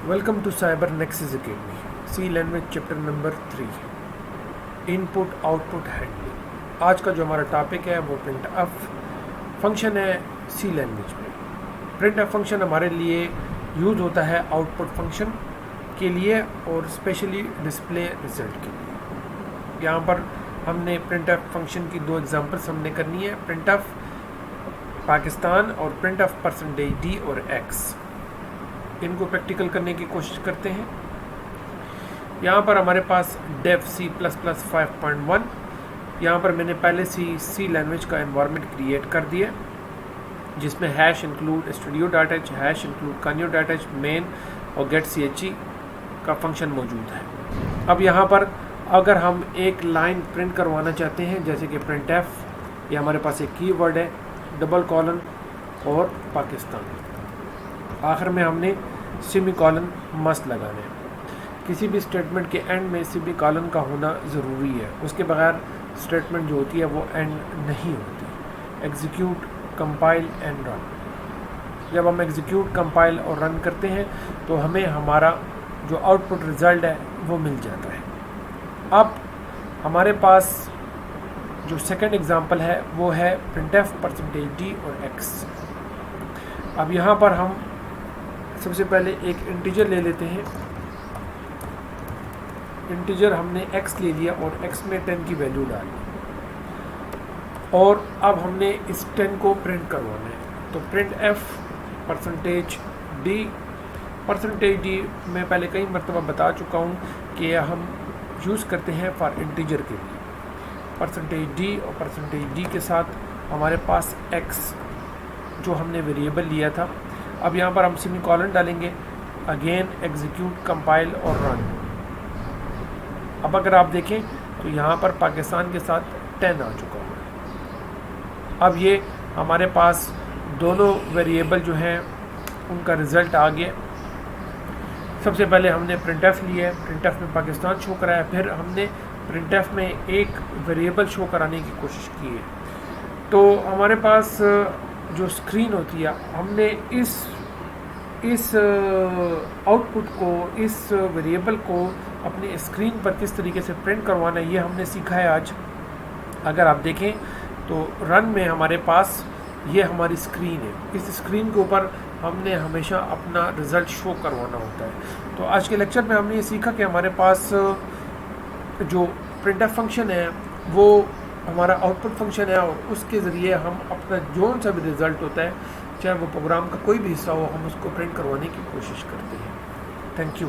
Welcome to cyber nexus academy C language chapter number 3 input output handling. आज का जो हमारा टॉपिक है वो प्रिंट एफ फंक्शन है सी लैंग्वेज में। प्रिंट एफ फंक्शन हमारे लिए यूज़ होता है आउटपुट फंक्शन के लिए और स्पेशली डिस्प्ले रिजल्ट के लिए। यहाँ पर हमने प्रिंट एफ फंक्शन की दो एग्जांपल्स हमने करनी है, प्रिंट एफ पाकिस्तान और प्रिंट एफ %d और x। इनको प्रैक्टिकल करने की कोशिश करते हैं। यहाँ पर हमारे पास डेव C++ 5.1, यहाँ पर मैंने पहले सी लैंग्वेज का एनवायरनमेंट क्रिएट कर दिया जिसमें hash include studio.h, hash include canyo.h, main और getche का फंक्शन मौजूद है। अब यहाँ पर अगर हम एक लाइन प्रिंट करवाना चाहते हैं जैसे कि प्रिंट एफ, ये हमारे पास एक कीवर्ड है, डबल कॉलन और पाकिस्तान, आखिर में हमने सेमीकोलन मस्ट लगाना है। किसी भी स्टेटमेंट के एंड में सेमीकोलन का होना ज़रूरी है, उसके बगैर स्टेटमेंट जो होती है वो एंड नहीं होती। Execute, compile and run. जब हम एग्जीक्यूट, कंपाइल और रन करते हैं तो हमें हमारा जो आउटपुट रिज़ल्ट है वो मिल जाता है। अब हमारे पास जो सेकंड एग्जांपल है वो है printf %d और x। अब यहाँ पर हम सबसे पहले एक इंटीजर ले लेते हैं। इंटीजर हमने x ले लिया और x में 10 की वैल्यू डाल दी और अब हमने इस 10 को प्रिंट करवाना है। तो प्रिंट f %d मैं पहले कई मरतबा बता चुका हूँ कि हम यूज़ करते हैं फॉर इंटीजर के लिए। %d और %d के साथ हमारे पास x जो हमने वेरिएबल लिया था। अब यहाँ पर हम सेमीकोलन डालेंगे, अगेन एग्जीक्यूट, कंपाइल और रन। अब अगर आप देखें तो यहाँ पर पाकिस्तान के साथ 10 आ चुका है। अब ये हमारे पास दोनों वेरिएबल जो हैं उनका रिज़ल्ट आ गया। सबसे पहले हमने printf लिया है, printf में पाकिस्तान शो कराया, फिर हमने printf में एक वेरिएबल शो कराने की कोशिश की है। तो हमारे पास जो स्क्रीन होती है, हमने इस आउटपुट को, इस वेरिएबल को अपने स्क्रीन पर किस तरीके से प्रिंट करवाना है ये हमने सीखा है आज। अगर आप देखें तो रन में हमारे पास ये हमारी स्क्रीन है, इस स्क्रीन के ऊपर हमने हमेशा अपना रिज़ल्ट शो करवाना होता है। तो आज के लेक्चर में हमने ये सीखा कि हमारे पास जो printf फंक्शन है वो हमारा आउटपुट फंक्शन है और उसके ज़रिए हम अपना जो सा भी रिज़ल्ट होता है, चाहे वो प्रोग्राम का कोई भी हिस्सा हो, हम उसको प्रिंट करवाने की कोशिश करते हैं। Thank you.